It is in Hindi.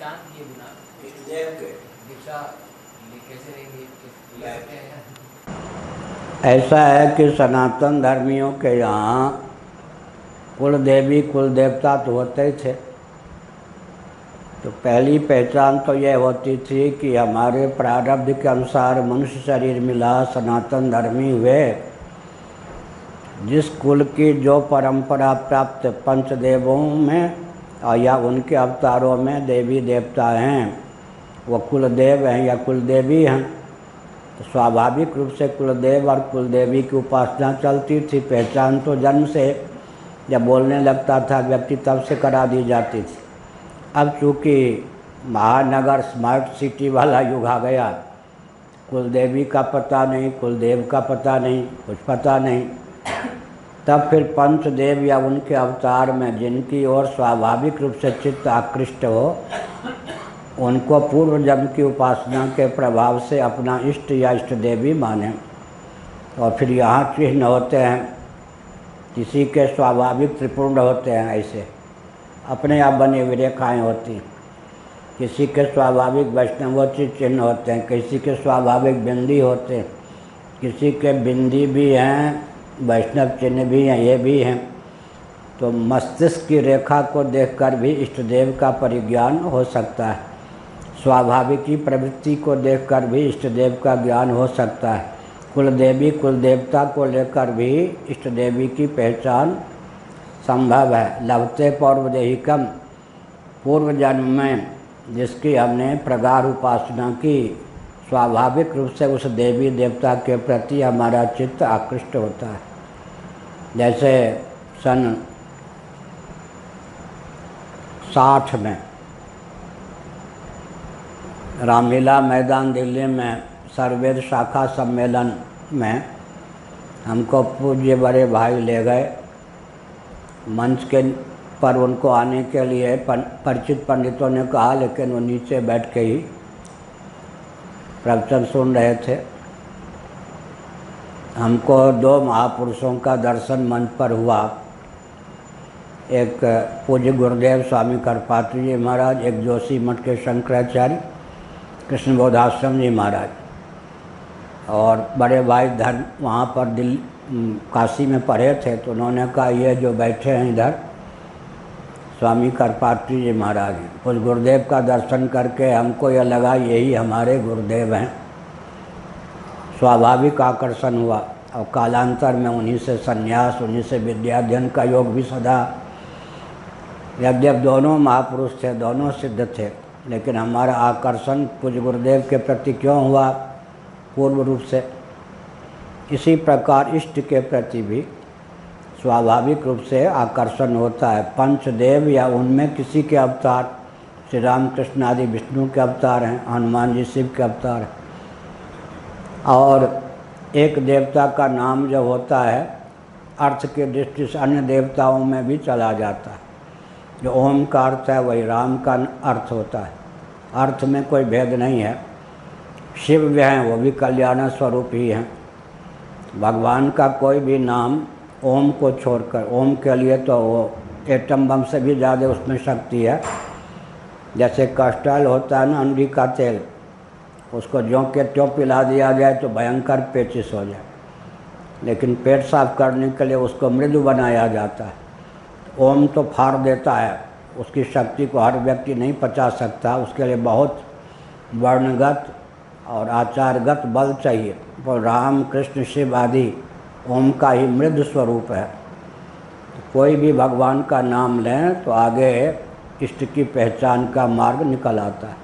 पहचान किए बिना इष्टदेव के दीक्षा कैसे नहीं लेते हैं? ऐसा है कि सनातन धर्मियों के यहाँ कुल देवी कुल देवता तो होते ही थे। तो पहली पहचान तो यह होती थी कि हमारे प्रारब्ध के अनुसार मनुष्य शरीर मिला, सनातन धर्मी हुए, जिस कुल की जो परंपरा प्राप्त पंचदेवों में या उनके अवतारों में देवी देवता हैं, वो कुलदेव हैं या कुलदेवी हैं। तो स्वाभाविक रूप से कुलदेव और कुलदेवी की उपासना चलती थी। पहचान तो जन्म से, जब बोलने लगता था व्यक्ति तब से करा दी जाती थी। अब चूँकि महानगर स्मार्ट सिटी वाला युग आ गया, कुलदेवी का पता नहीं, कुलदेव का पता नहीं, कुछ पता नहीं, तब फिर पंचदेव या उनके अवतार में जिनकी ओर स्वाभाविक रूप से चित्त आकृष्ट हो, उनको पूर्व जन्म की उपासना के प्रभाव से अपना इष्ट या इष्ट देवी माने। और फिर यहाँ चिन्ह होते हैं, किसी के स्वाभाविक त्रिपुंड होते हैं, ऐसे अपने आप बनी हुई रेखाएँ होती हैं। किसी के स्वाभाविक वैष्णवोचित चिन्ह होते हैं, किसी के स्वाभाविक बिंदी होते हैं, किसी के बिंदी भी हैं, वैष्णव चिन्ह भी हैं, ये भी हैं। तो मस्तिष्क की रेखा को देखकर भी इष्टदेव का परिज्ञान हो सकता है। स्वाभाविक की प्रवृत्ति को देखकर भी इष्टदेव का ज्ञान हो सकता है। कुलदेवी कुलदेवता को लेकर भी इष्टदेवी की पहचान संभव है। लभते पौर्वदेहिकम, पूर्व जन्म में जिसकी हमने प्रगाढ़ उपासना की, स्वाभाविक रूप से उस देवी देवता के प्रति हमारा चित्त आकृष्ट होता है। जैसे सन 60 में रामलीला मैदान दिल्ली में सर्ववेद शाखा सम्मेलन में हमको पूज्य बड़े भाई ले गए। मंच के पर उनको आने के लिए परिचित पंडितों ने कहा, लेकिन वो नीचे बैठ के ही प्रवचन सुन रहे थे। हमको 2 महापुरुषों का दर्शन मंच पर हुआ। एक पूज्य गुरुदेव स्वामी करपात्री जी महाराज, एक जोशी मठ के शंकराचार्य कृष्ण बोधाश्रम जी महाराज, और बड़े भाई धर्म वहाँ पर काशी में पढ़े थे। तो उन्होंने कहा, ये जो बैठे हैं इधर स्वामी करपात्री जी महाराज हैं। उस गुरुदेव का दर्शन करके हमको यह लगा यही हमारे गुरुदेव हैं। स्वाभाविक आकर्षण हुआ और कालांतर में उन्हीं से संन्यास, उन्हीं से विद्याध्ययन का योग भी सदा। यद्यप दोनों महापुरुष थे, दोनों सिद्ध थे, लेकिन हमारा आकर्षण पूज्य गुरुदेव के प्रति क्यों हुआ? पूर्व रूप से। इसी प्रकार इष्ट के प्रति भी स्वाभाविक रूप से आकर्षण होता है। पंचदेव या उनमें किसी के अवतार, श्री रामकृष्ण आदि विष्णु के अवतार हैं, हनुमान जी शिव के अवतार हैं। और एक देवता का नाम जब होता है, अर्थ की दृष्टि से अन्य देवताओं में भी चला जाता है। जो ओम का अर्थ है वही राम का अर्थ होता है, अर्थ में कोई भेद नहीं है। शिव भी हैं, वो भी कल्याण स्वरूप ही हैं। भगवान का कोई भी नाम ओम को छोड़कर, ओम के लिए तो वो एटम बम से भी ज़्यादा उसमें शक्ति है। जैसे कैस्ट्रॉल होता है ना, अंडी का तेल, उसको ज्यों के त्यों पिला दिया जाए तो भयंकर पेचिश हो जाए, लेकिन पेट साफ करने के लिए उसको मृदु बनाया जाता है। ओम तो फाड़ देता है, उसकी शक्ति को हर व्यक्ति नहीं पचा सकता, उसके लिए बहुत वर्णगत और आचारगत बल चाहिए। तो राम कृष्ण शिव आदि ओम का ही मृद स्वरूप है। तो कोई भी भगवान का नाम लें तो आगे इष्ट की पहचान का मार्ग निकल आता है।